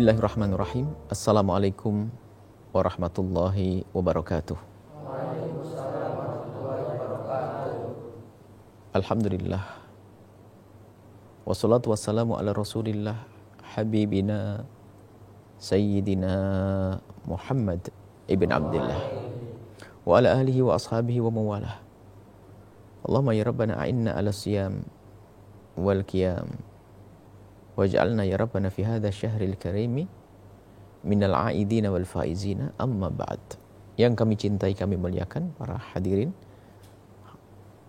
Bismillahirrahmanirrahim. Assalamualaikum warahmatullahi wabarakatuh. Alhamdulillah. Wassalatu wassalamu ala rasulillah habibina sayyidina Muhammad ibn Abdullah wa ala alihi wa ashabihi wa mawalah. Allahumma ya Rabbana a'inna ala siyam wal qiyam waj'alna ya Rabbana fi hadha syahril karimi minal a'idina wal faizina amma ba'd. Yang kami cintai, kami muliakan para hadirin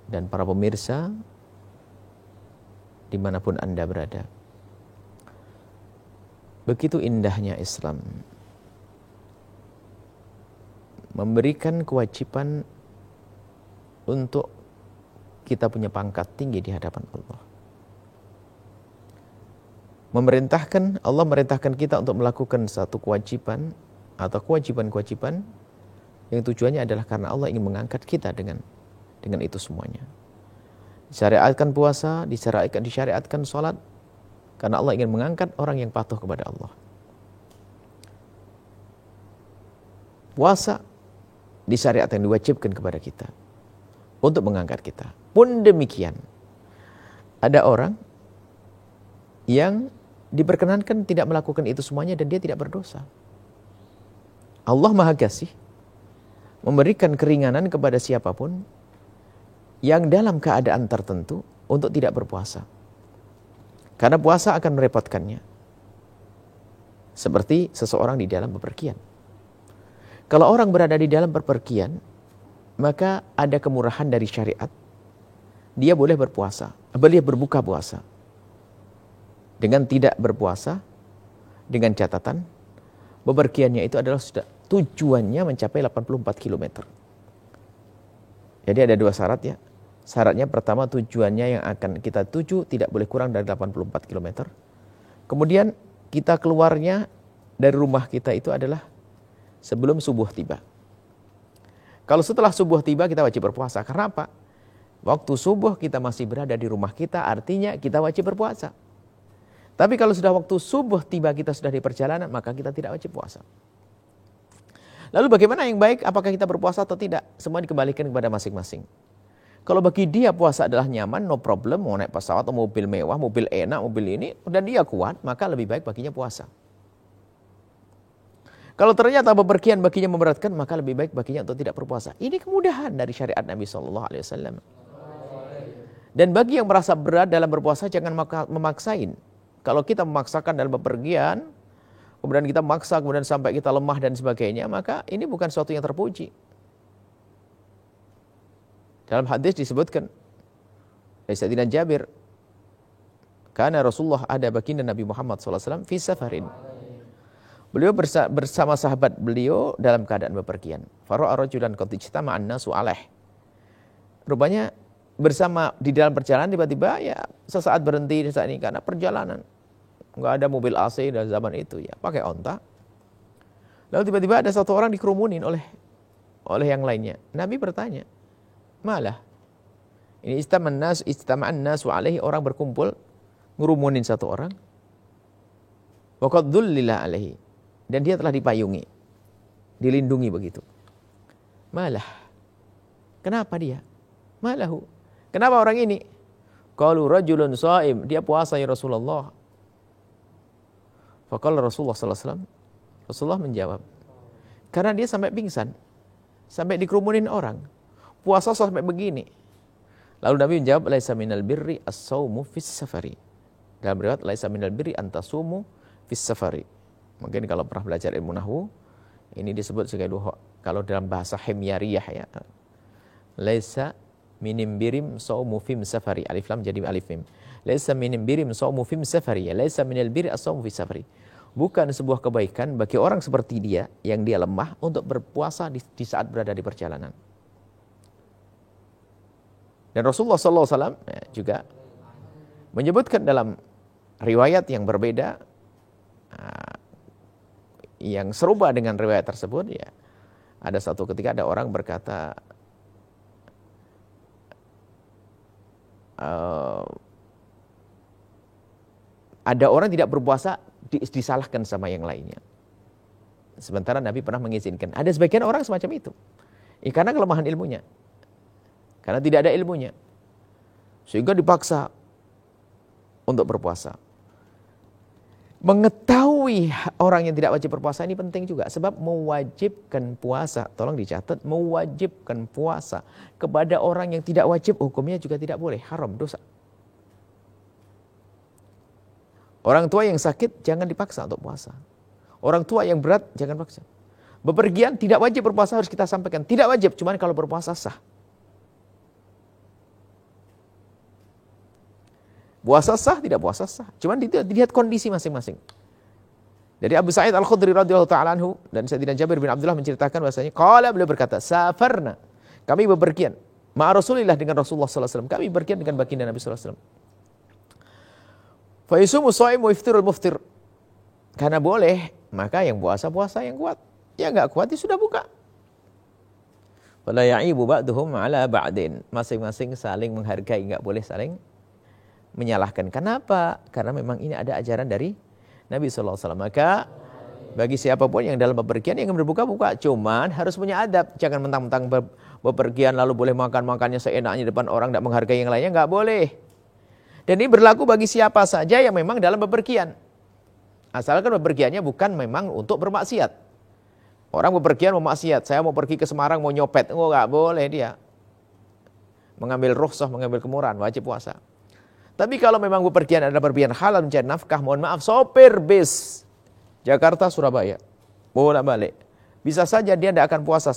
dan para pemirsa dimanapun Anda berada. Begitu indahnya Islam memberikan kewajiban untuk kita punya pangkat tinggi di hadapan Allah. Allah merintahkan kita untuk melakukan satu kewajiban atau kewajiban-kewajiban yang tujuannya adalah karena Allah ingin mengangkat kita dengan itu semuanya. Disyariatkan puasa, disyariatkan sholat, karena Allah ingin mengangkat orang yang patuh kepada Allah. Puasa disyariatkan, diwajibkan kepada kita untuk mengangkat kita. Pun demikian, ada orang yang diperkenankan tidak melakukan itu semuanya dan dia tidak berdosa. Allah Maha Kasih memberikan keringanan kepada siapapun yang dalam keadaan tertentu untuk tidak berpuasa. Karena puasa akan merepotkannya. Seperti seseorang di dalam bepergian. Kalau orang berada di dalam bepergian, maka ada kemurahan dari syariat. Dia boleh berpuasa, boleh berbuka puasa. Dengan tidak berpuasa, dengan catatan bepergiannya itu adalah sudah tujuannya mencapai 84 km. Jadi ada dua syarat ya. Syaratnya pertama, tujuannya yang akan kita tuju tidak boleh kurang dari 84 km. Kemudian kita keluarnya dari rumah kita itu adalah sebelum subuh tiba. Kalau setelah subuh tiba kita wajib berpuasa. Karena apa? Waktu subuh kita masih berada di rumah kita, artinya kita wajib berpuasa. Tapi kalau sudah waktu subuh tiba kita sudah di perjalanan, maka kita tidak wajib puasa. Lalu bagaimana yang baik? Apakah kita berpuasa atau tidak? Semua dikembalikan kepada masing-masing. Kalau bagi dia puasa adalah nyaman, no problem, mau naik pesawat atau mobil mewah, mobil enak, mobil ini, dan dia kuat, maka lebih baik baginya puasa. Kalau ternyata bepergian baginya memberatkan, maka lebih baik baginya untuk tidak berpuasa. Ini kemudahan dari syariat Nabi SAW. Dan bagi yang merasa berat dalam berpuasa, jangan memaksain. Kalau kita memaksakan dalam bepergian, kemudian kita maksa, kemudian sampai kita lemah dan sebagainya, maka ini bukan sesuatu yang terpuji. Dalam hadis disebutkan, dari Sayyidina Jabir, karena Rasulullah ada baginda Nabi Muhammad SAW fi safarin. Beliau bersama sahabat beliau dalam keadaan bepergian. Fara'a rajulan qad ijtama'an nasu alaih. Rupanya bersama di dalam perjalanan tiba-tiba ya sesaat berhenti saat ini karena perjalanan. Enggak ada mobil AC dalam zaman itu ya, pakai onta. Lalu tiba-tiba ada satu orang dikerumunin oleh yang lainnya. Nabi bertanya, "Malah? Ini istama'an nasu alaihi, orang berkumpul ngerumunin satu orang. Wa qad dhullila alaihi, dan dia telah dipayungi, dilindungi begitu. Malah? Kenapa dia? Malahu? Kenapa orang ini? Qalu rajulun shaim, dia puasa ya Rasulullah." Faqala Rasulullah sallallahu alaihi wasallam, Rasulullah menjawab, karena dia sampai pingsan, sampai dikerumunin orang, puasa sampai begini. Lalu Nabi menjawab, laisa minal birri as-saumu fis safari. Dalam riwayat laisa minal birri antasumu fis safari. Mungkin kalau pernah belajar ilmu nahwu, ini disebut sebagai kalau dalam bahasa himyariyah ya. Laisa minim birim saumu fim safari, alif lam jadi alif mim. Laisa minim birim saumu fim safari, laisa minal birri as-saumu fis safari. Bukan sebuah kebaikan bagi orang seperti dia yang dia lemah untuk berpuasa di saat berada di perjalanan. Dan Rasulullah SAW juga menyebutkan dalam riwayat yang berbeda, yang serupa dengan riwayat tersebut ya. Ada satu ketika ada orang berkata, ada orang tidak berpuasa disalahkan sama yang lainnya. Sementara Nabi pernah mengizinkan. Ada sebagian orang semacam itu. Karena kelemahan ilmunya. Karena tidak ada ilmunya. Sehingga dipaksa untuk berpuasa. Mengetahui orang yang tidak wajib berpuasa ini penting juga. Sebab mewajibkan puasa, tolong dicatat, mewajibkan puasa kepada orang yang tidak wajib, hukumnya juga tidak boleh, haram, dosa. Orang tua yang sakit jangan dipaksa untuk puasa. Orang tua yang berat jangan paksa. Bepergian tidak wajib berpuasa, harus kita sampaikan. Tidak wajib, cuman kalau berpuasa sah. Puasa sah, tidak puasa sah. Cuman dilihat kondisi masing-masing. Dari Abu Sa'id Al-Khudri radhiyallahu ta'ala anhu dan Sayyidina Jabir bin Abdullah menceritakan bahwasanya qala, beliau berkata, safarna, kami bepergian ma'a Rasulillah, dengan Rasulullah sallallahu alaihi wasallam. Kami bepergian dengan baginda Nabi sallallahu alaihi wasallam. Fa yasumu shaim wa yaftirul muftir. Karena boleh, maka yang puasa yang kuat. Ya enggak kuat ya sudah buka. Wala ya'ibu ba'duhum 'ala ba'din. Masing-masing saling menghargai, enggak boleh saling menyalahkan. Kenapa? Karena memang ini ada ajaran dari Nabi SAW. Maka bagi siapapun yang dalam bepergian yang berbuka-buka, cuman harus punya adab. Jangan mentang-mentang bepergian lalu boleh makan-makannya seenaknya depan orang, tidak menghargai yang lainnya, nggak boleh. Dan ini berlaku bagi siapa saja yang memang dalam bepergian. Asalkan bepergiannya bukan memang untuk bermaksiat. Orang bepergian mau maksiat, saya mau pergi ke Semarang mau nyopet, nggak boleh dia. Mengambil rukhsah, mengambil kemurahan, wajib puasa. Tapi kalau memang bepergian adalah bepergian halal mencari nafkah, mohon maaf, sopir bis Jakarta Surabaya bolak balik, bisa saja dia tidak akan puasa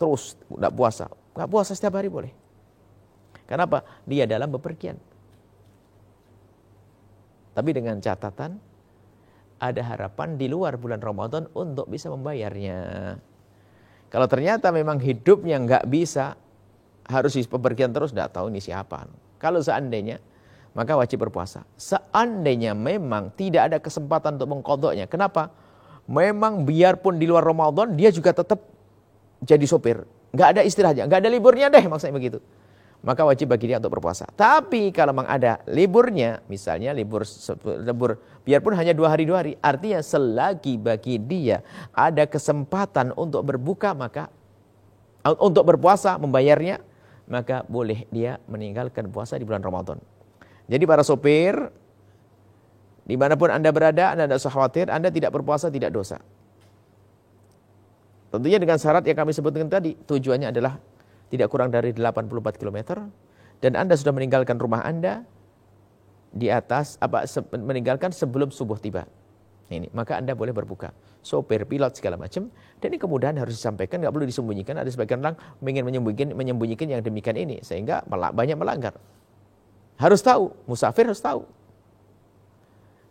terus, tidak puasa, nggak puasa setiap hari boleh. Kenapa? Dia dalam bepergian. Tapi dengan catatan ada harapan di luar bulan Ramadan untuk bisa membayarnya. Kalau ternyata memang hidupnya nggak bisa, harus di bepergian terus, tidak tahu ini siapa. Kalau seandainya, maka wajib berpuasa. Seandainya memang tidak ada kesempatan untuk mengqadha'nya. Kenapa? Memang biarpun di luar Ramadan, dia juga tetap jadi sopir. Nggak ada istirahatnya, nggak ada liburnya deh, maksudnya begitu. Maka wajib bagi dia untuk berpuasa. Tapi kalau memang ada liburnya, misalnya libur biarpun hanya 2 hari 2 hari, artinya selagi bagi dia ada kesempatan untuk berbuka, maka untuk berpuasa, membayarnya, maka boleh dia meninggalkan puasa di bulan Ramadan. Jadi para sopir, dimanapun Anda berada, Anda tidak usah khawatir, Anda tidak berpuasa, tidak dosa. Tentunya dengan syarat yang kami sebutkan tadi, tujuannya adalah tidak kurang dari 84 km, dan Anda sudah meninggalkan rumah Anda di atas, meninggalkan sebelum subuh tiba. Ini, maka Anda boleh berbuka. Sopir, pilot, segala macam. Dan ini kemudahan harus disampaikan, nggak perlu disembunyikan. Ada sebagian orang ingin menyembunyikan yang demikian ini, sehingga banyak melanggar. Harus tahu, musafir harus tahu.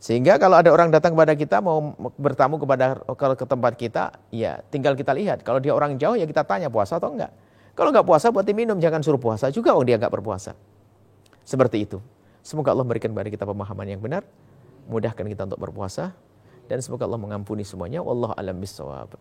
Sehingga kalau ada orang datang kepada kita mau bertamu ke tempat kita, ya tinggal kita lihat. Kalau dia orang jauh ya kita tanya puasa atau enggak. Kalau enggak puasa buat minum, jangan suruh puasa juga dia enggak berpuasa. Seperti itu. Semoga Allah memberikan kepada kita pemahaman yang benar, mudahkan kita untuk berpuasa, dan semoga Allah mengampuni semuanya. Wallahu a'lam bishawab.